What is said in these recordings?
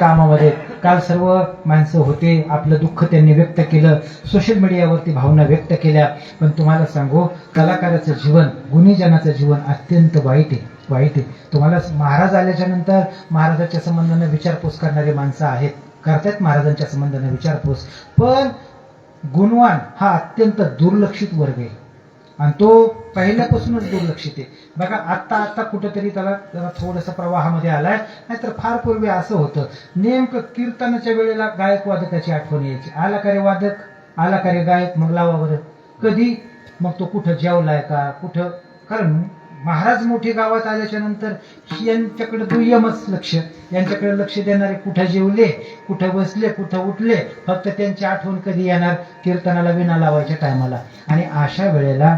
कामामध्ये. काल सर्व माणसं होते, आपलं दुःख त्यांनी व्यक्त केलं, सोशल मीडियावरती भावना व्यक्त केल्या. पण तुम्हाला सांगू, कलाकाराचं जीवन, गुणीजनाचं जीवन अत्यंत वाईट आहे, वाईट आहे. तुम्हाला महाराज आल्याच्या नंतर महाराजाच्या संबंधाने विचारपूस करणारी माणसं आहेत, करतात महाराजांच्या संबंधाने विचारपूस, पण गुणवान हा अत्यंत दुर्लक्षित वर्ग आहे आणि तो पहिल्यापासूनच दुर्लक्षित आहे. बघा आता कुठेतरी त्याला जरा थोडंसं प्रवाहामध्ये आलाय, नाहीतर फार पूर्वी असं होतं, नेमकं कीर्तनाच्या वेळेला गायक वादकाची आठवण यायची. आला का रे वादक, आला का रे गायक, मग लावा बरं. कधी मग तो कुठं जेवलाय का, कुठं, कारण महाराज मोठे गावात आल्याच्या नंतर यांच्याकडे दुय्यमच लक्ष, यांच्याकडे लक्ष देणारे कुठं जेवले, कुठं बसले, कुठं उठले, फक्त त्यांची आठवण कधी येणार, कीर्तनाला विना लावायच्या टायमाला. आणि अशा वेळेला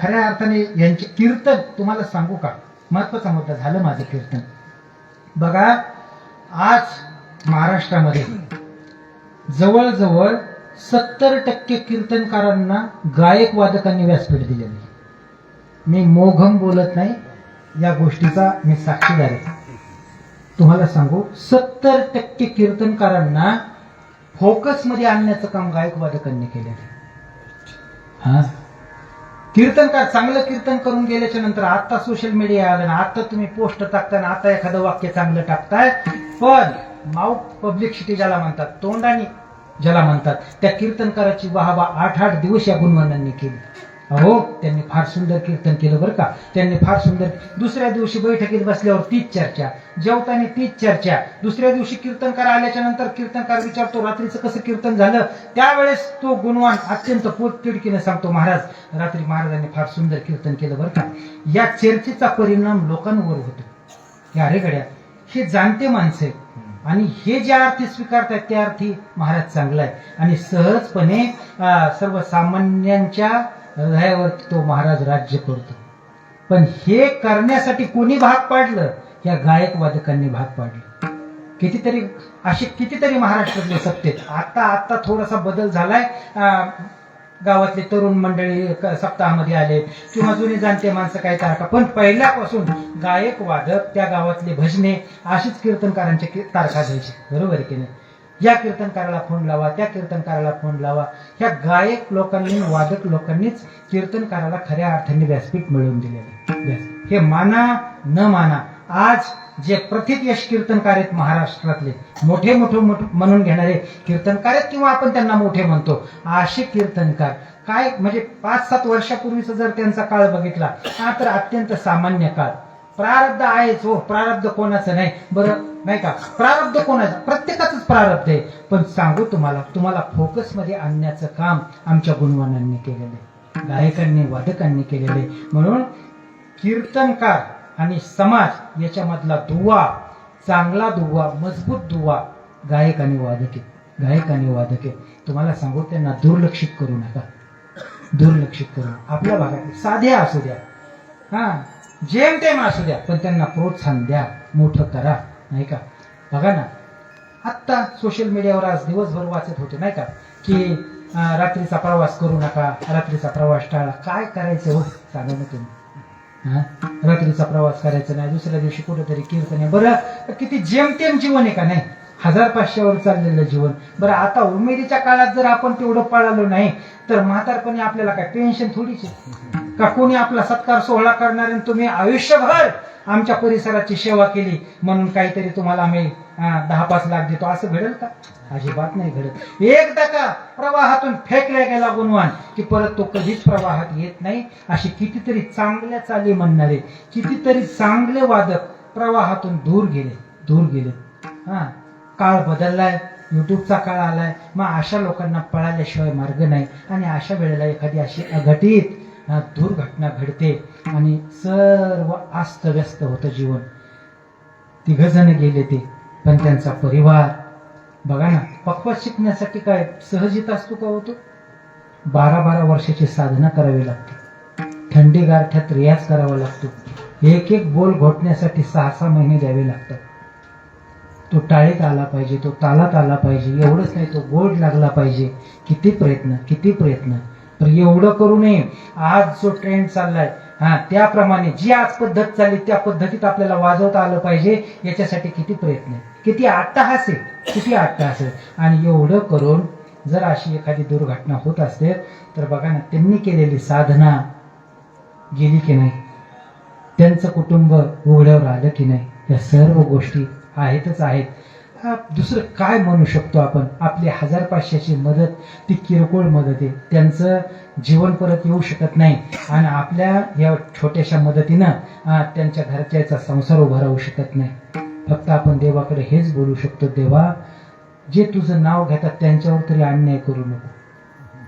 खऱ्या अर्थाने यांचे कीर्तन, तुम्हाला सांगू का, महत्वाचा मुद्दा झालं माझं कीर्तन. बघा, आज महाराष्ट्रामध्ये जवळजवळ 70% कीर्तनकारांना गायक वादकांनी व्यासपीठ दिलेली. मी मोघम बोलत नाही, या गोष्टीचा मी साक्षीदार आहे. तुम्हाला सांगू, 70% कीर्तनकारांना फोकस मध्ये आणण्याचं काम गायक वादकांनी केलेलं आहे. हा, कीर्तनकार चांगलं कीर्तन करून गेल्याच्या नंतर आता सोशल मीडिया आलं ना, आता तुम्ही पोस्ट टाकताना आता एखादं वाक्य चांगलं टाकताय, पण माउथ पब्लिसिटी ज्याला म्हणतात, तोंडाने ज्याला म्हणतात, त्या कीर्तनकाराची वाहवा 8-8 दिवस या गुणवानांनी केली. अहो, त्यांनी फार सुंदर कीर्तन केलं बरं का, त्यांनी फार सुंदर. दुसऱ्या दिवशी बैठकीत बसल्यावर तीच चर्चा, जेवताना तीच चर्चा. दुसऱ्या दिवशी कीर्तनकार आल्याच्या नंतर कीर्तनकार विचारतो रात्रीचं कसं कीर्तन झालं, त्यावेळेस तो गुणवान अत्यंत पोटतिडकीने सांगतो, महाराज रात्री महाराजांनी फार सुंदर कीर्तन केलं बरं का. या चर्चेचा परिणाम लोकांवर होतो. हे अरे गड्या, हे जाणते माणसं आहेत आणि हे ज्या अर्थी स्वीकारतात त्या अर्थी महाराज चांगला आहे आणि सहजपणे सर्वसामान्यांच्या हृदयावर तो महाराज राज्य करतो. पण हे करण्यासाठी कोणी भाग पाडलं, या गायक वादकांनी भाग पाडलं. कितीतरी महाराष्ट्रातले सत्तेत आता थोडासा बदल झालाय. गावातले तरुण मंडळी सप्ताहामध्ये आले किंवा जुने जाणते माणसं काय तारखा, पण पहिल्यापासून गायक वादक, त्या गावातले भजने, अशीच कीर्तनकारांच्या तारखा घ्यायची. बरोबर आहे की नाही? या कीर्तनकाराला फोन लावा, त्या कीर्तनकाराला फोन लावा. ह्या गायक लोकांनी, वादक लोकांनीच कीर्तनकाराला खऱ्या अर्थाने व्यासपीठ मिळवून दिलेलं. हे माना न माना, आज जे प्रथित यश कीर्तनकार आहेत महाराष्ट्रातले, मोठे म्हणून घेणारे कीर्तनकार आहेत किंवा आपण त्यांना मोठे म्हणतो, असे कीर्तनकार काय म्हणजे 5-7 वर्षापूर्वीचा जर त्यांचा काळ बघितला तर अत्यंत सामान्य काळ. प्रारब्ध आहेच हो, प्रारब्ध कोणाचं नाही बरं, नाही का? प्रारब्ध कोणाचं, प्रत्येकाचंच प्रारब्ध आहे. पण सांगू तुम्हाला फोकसमध्ये आणण्याचं काम आमच्या गुणवानांनी केलेलं आहे, गायकांनी, वादकांनी केलेलं आहे. म्हणून कीर्तनकार आणि समाज याच्यामधला दुवा, चांगला दुवा, मजबूत दुवा गायक आणि वादक आहे, गायक आणि वादक आहे. तुम्हाला सांगू, त्यांना दुर्लक्षित करू नका, दुर्लक्षित करू. आपल्या भागात साध्या असू द्या, हा जेमतेम असू द्या, पण त्यांना प्रोत्साहन द्या, मोठं करा, नाही का? बघा ना, आत्ता सोशल मीडियावर आज दिवसभर वाचत होते, नाही का, की रात्रीचा प्रवास करू नका, रात्रीचा प्रवास टाळा. काय करायचं हो, सांगा ना तुम्ही. रात्रीचा प्रवास करायचा नाही, दुसऱ्या दिवशी कुठेतरी कीर्तन आहे. बरं, किती जेमतेम जीवन आहे का नाही? 1000-500 वर चाललेलं जीवन. बरं, आता उमेदीच्या काळात जर आपण तेवढं पाळालो नाही तर म्हातारपणी आपल्याला काय पेन्शन थोडीच का? कोणी आपला सत्कार सोहळा करणार आणि तुम्ही आयुष्यभर आमच्या परिसराची सेवा केली म्हणून काहीतरी तुम्हाला आम्ही 10-5 लाख देतो, असं घडेल का? अजिबात नाही घडत. एकदा का प्रवाहातून फेकल्या गेला गुणवान की परत तो कधीच प्रवाहात येत नाही. अशी कितीतरी चांगल्या चाली म्हणणारे, कितीतरी चांगले वादक प्रवाहातून दूर गेले. काळ बदललाय, युट्यूबचा काळ आलाय, मग अशा लोकांना पळाल्याशिवाय मार्ग नाही. आणि अशा वेळेला एखादी अशी अघटित दुर्घटना घडते आणि सर्व अस्तव्यस्त होतं जीवन. 3 जण गेले ते, पण त्यांचा परिवार बघा ना. पक्वास शिकण्यासाठी काय सहजित असतो का होतो? 12-12 वर्षाची साधना करावी लागते, थंडी गारठ्यात रियाज करावा लागतो, एक बोल घोटण्यासाठी 6-6 महिने द्यावे लागतात. तो टाळीत आला पाहिजे, तो तालात आला पाहिजे, एवढंच नाही तो गोड लागला पाहिजे. किती प्रयत्न. पण एवढं करू नये. आज जो ट्रेंड चाललाय त्याप्रमाणे जी आज पद्धत चालली त्या पद्धतीत आपल्याला वाजवता आलं पाहिजे. याच्यासाठी किती प्रयत्न आहे, किती अट्टहास आहे, किती अट्टहास आहे. आणि एवढं करून जर अशी एखादी दुर्घटना होत असते तर बघा ना, त्यांनी केलेली साधना गेली की नाही, त्यांचं कुटुंब उघड्यावर आलं की नाही. या सर्व गोष्टी आहेतच आहेत. दुसरं काय म्हणू शकतो आपण. आपली 1500ची मदत ती किरकोळ मदत आहे. त्यांचं जीवन परत येऊ शकत नाही आणि आपल्या या छोट्याशा मदतीनं त्यांच्या घरच्याचा संसार उभा राहू शकत नाही. फक्त आपण देवाकडे हेच बोलू शकतो, देवा जे तुझं नाव घेतात त्यांच्यावर तरी अन्याय करू नको.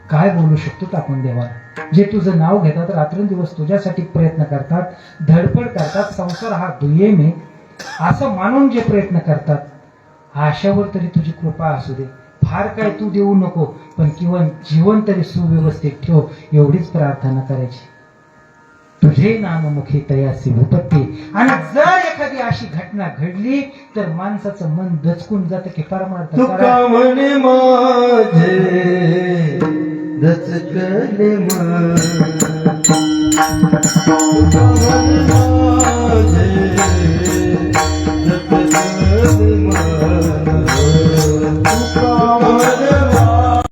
काय बोलू शकतो आपण देवाला. जे तुझं नाव घेतात, रात्रंदिवस तुझ्यासाठी प्रयत्न करतात, धडपड करतात, संसार हा दुय्यम आहे असं मानून जे प्रयत्न करतात, अशावर तरी तुझी कृपा असू दे. फार काय तू देऊ नको, पण किंवा जीवन तरी सुव्यवस्थित ठेव, एवढीच प्रार्थना करायची. तुझे नाममुखी तयासी विपत्ती. आणि जर एखादी अशी घटना घडली तर माणसाचं मन दचकून जातं की परमार्थ तुका म्हणे माझे दचकले मन, तुका म्हणे माझे दचकले